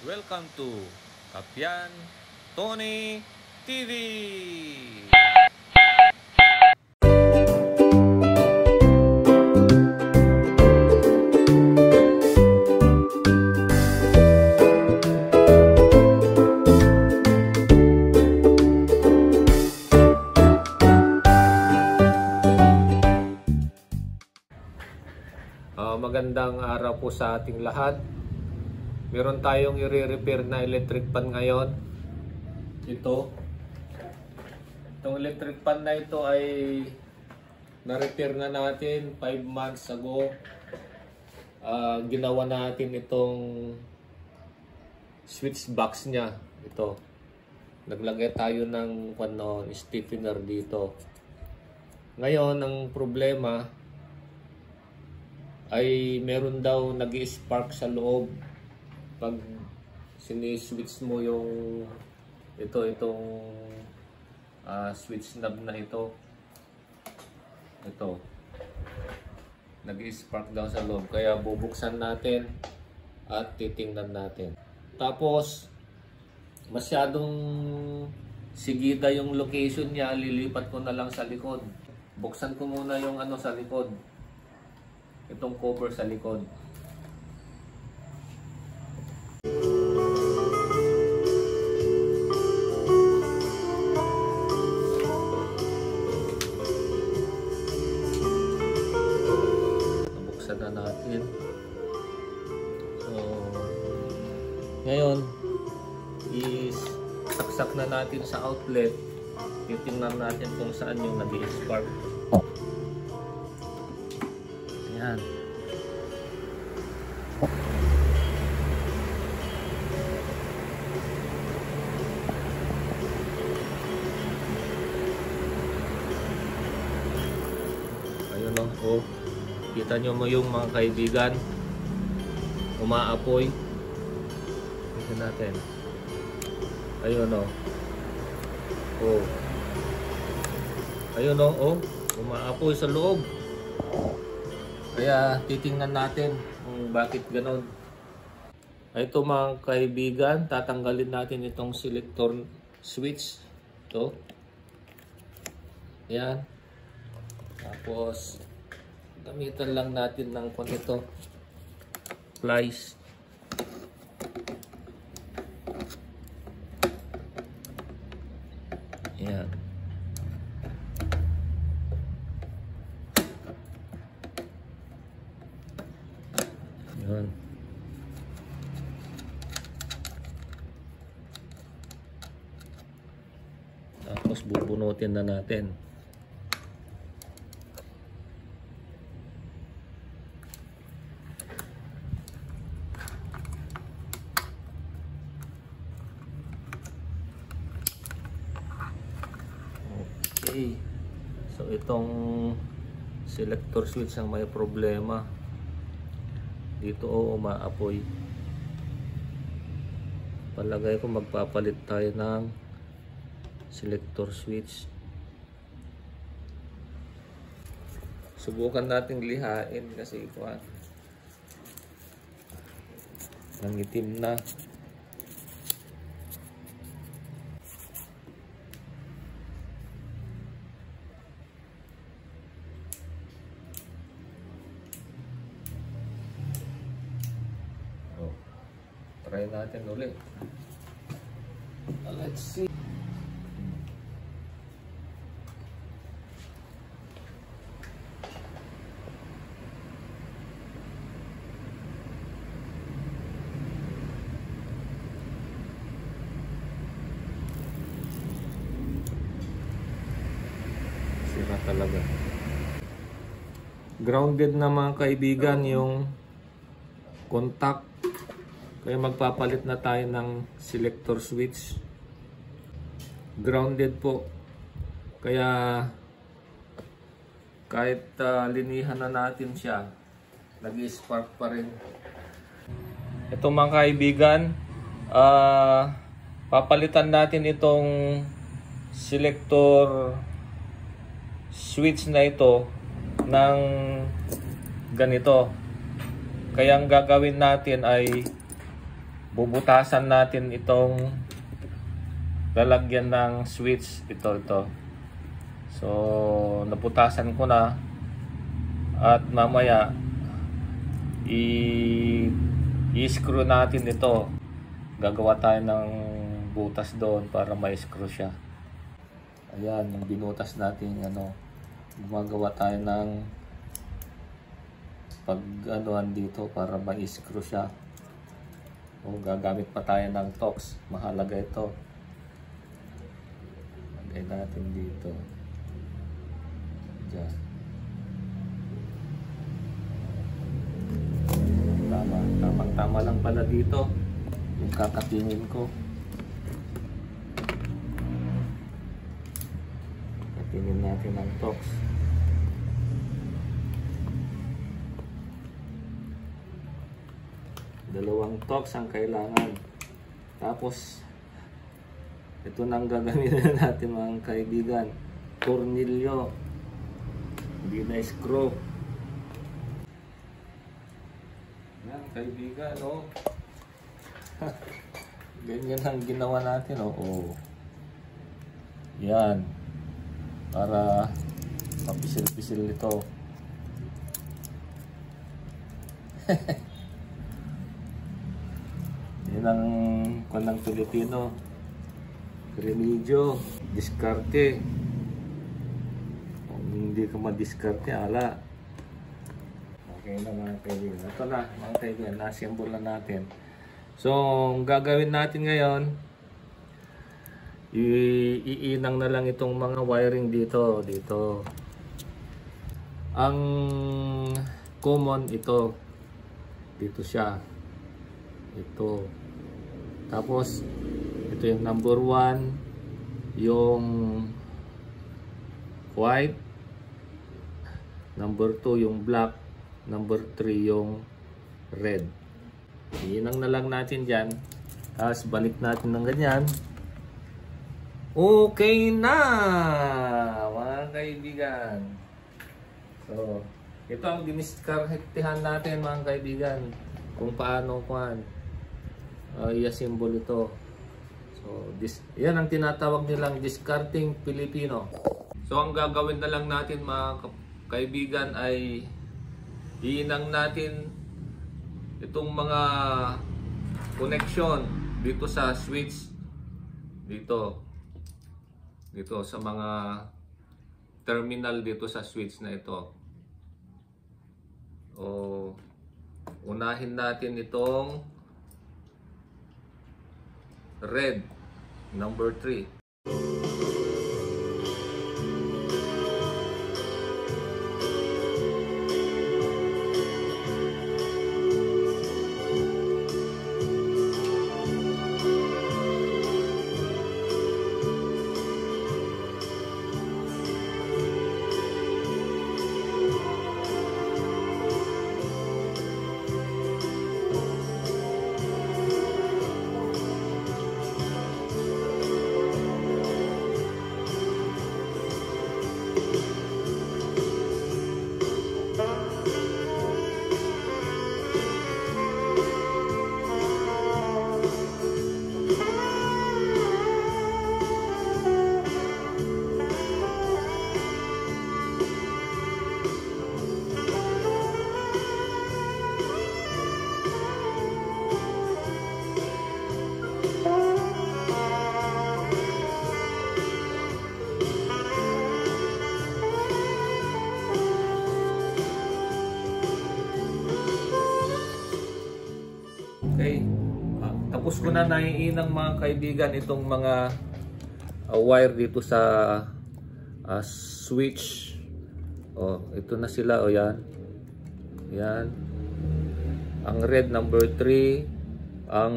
Welcome to Kapian Tony TV! Magandang araw po sa ating lahat. Meron tayong i-repair na electric pan ngayon. Itong electric pan na ito ay na-repair na natin 5 months ago. Ginawa natin itong switch box niya. Ito. Naglagay tayo ng stiffener dito. Ngayon, ang problema ay meron daw nag-spark sa loob pag siniswitch mo yung itong switch knob na ito nag-spark daw sa loob, kaya bubuksan natin at titingnan natin. Tapos masyadong sigida yung location niya, lilipat ko na lang sa likod. Buksan ko muna yung sa likod, itong cover sa likod. Nabuksan na natin. So, ngayon saksak na natin sa outlet. Titingnan natin kung saan yung nag-spark. Ayan. Ayun o. Kita nyo mo yung mga kaibigan. Umaapoy. Tignan natin. Ayun o. Ayun o. Umaapoy sa loob. Kaya titingnan natin kung bakit ganon. Ito mga kaibigan, tatanggalin natin itong selector switch. Ito. Yan. Tapos gamitan lang natin ng ito, plies. Yan. Yan. Tapos bubunutin na natin. Okay. So itong selector switch ang may problema. Dito umaapoy. Palagay ko magpapalit tayo ng selector switch. Subukan nating lihain kasi nangitim na. Try natin ulit. Let's see. Sira talaga. Grounded na mga kaibigan yung contact. Kaya magpapalit na tayo ng selector switch. Grounded po. Kaya kahit linihan na natin siya, nag-spark pa rin. Ito mga kaibigan, papalitan natin itong selector switch na ito ng ganito. Kaya ang gagawin natin ay bubutasan natin itong lalagyan ng switch. Ito. So, nabutasan ko na. At mamaya, i-screw natin ito. Gagawa tayo ng butas doon para ma-screw siya. Ayan, yung binutas natin, gumagawa tayo ng pag-anuhan dito para ma-screw siya. O, gagamit pa tayo ng Torx. Mahalaga ito. Lagay natin dito. Diyan. Tama lang pala dito yung kakatingin ko. Katingin natin ang Torx. Dalawang Torx ang kailangan. Tapos ito nang gagamitin natin mga kaibigan, tornilyo, hindi na screw. Yan kaibigan, ganyan ang ginawa natin, yan, para mapisil-pisil nito. Yan ang kung Pilipino, remedyo, diskarte. Kung hindi ka madiskarte, ala. Okay na mga kaibigan. Ito na mga kaibigan, na-assemble na natin. So, ang gagawin natin ngayon, iinang na lang itong mga wiring dito. Ang common ito. Dito siya. Ito. Tapos, ito yung number 1, yung white, number 2 yung black, number 3 yung red. Iinang na lang natin dyan. Tapos balik natin ng ganyan. Okay na mga kaibigan. So, ito ang diniskartehan natin mga kaibigan, kung paano i-assemble ito. So, yan ang tinatawag nilang discarding Filipino. So, ang gagawin na lang natin mga kaibigan ay iinang natin itong mga connection dito sa switch. Dito sa mga terminal dito sa switch na ito. Unahin natin itong red, number 3. Okay, tapos ko na naiinang mga kaibigan itong mga wire dito sa switch. Ito na sila, yan. Yan. Ang red number 3, ang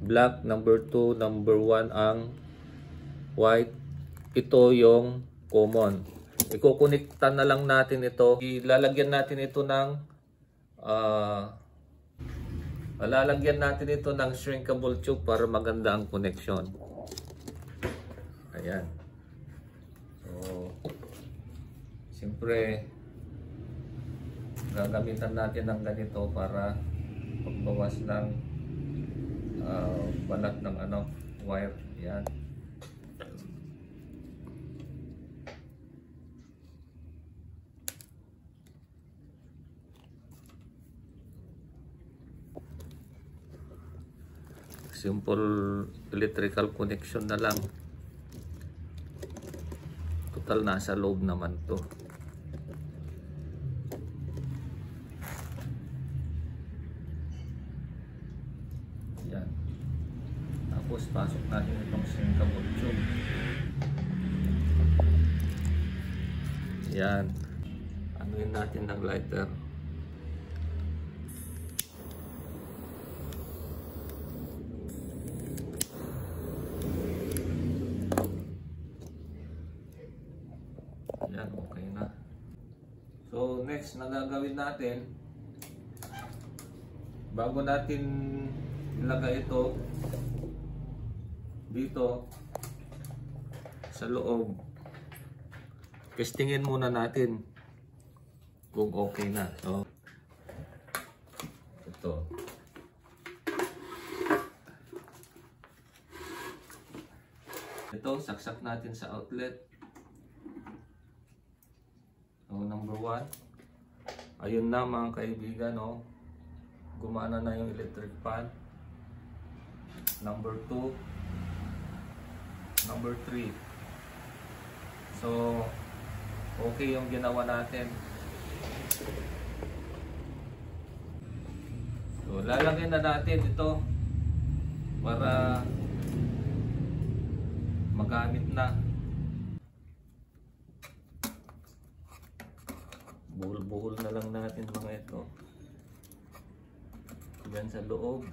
black number 2, number 1 ang white. Ito yung common. Ikukonekta na lang natin ito. Ilalagyan natin ito ng lalagyan natin ito ng shrinkable tube para maganda ang connection. Ayan. So, siyempre, gagamitan natin ng ganito para pagbawas ng balat ng wire. Yan. Simple electrical connection na lang. Total nasa loob naman to. Yan. Tapos pasok natin itong sinkable tube. Yan. Anuin natin ng lighter. Yan, okay na. So next na gagawin natin, bago natin ilagay ito dito sa loob, testingin muna natin kung okay na. So ito saksak natin sa outlet. So, number 1, ayun na mga kaibigan, gumana na yung electric fan. Number 2, number 3. So okay yung ginawa natin. So lalagyan na natin ito para magamit na. Buhol-buhol na lang natin mga ito. Diyan sa loob.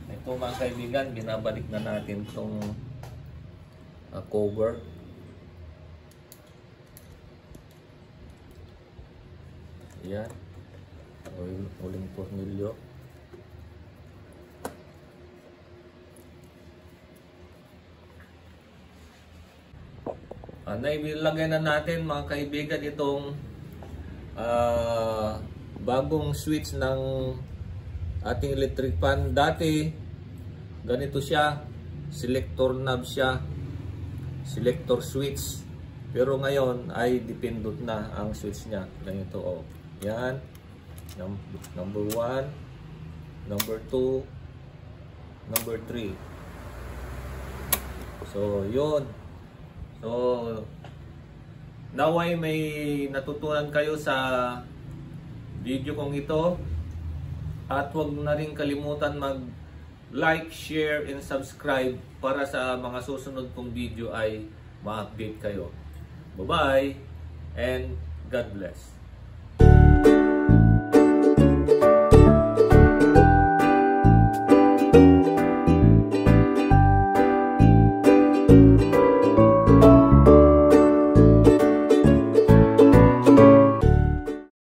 Ito mga kaibigan, binabalik na natin itong cover. Yan, uling tornilyo. Nailagay na natin mga kaibigan itong bagong switch ng ating electric fan. Dati ganito siya, selector knob siya, selector switch. Pero ngayon ay dependent na ang switch niya. Ganito Yan, number 1, number 2, number 3. So yun. So naway may natutunan kayo sa video kong ito. At huwag na rin kalimutan mag-like, share, and subscribe para sa mga susunod kong video ay ma-update kayo. Bye-bye and God bless.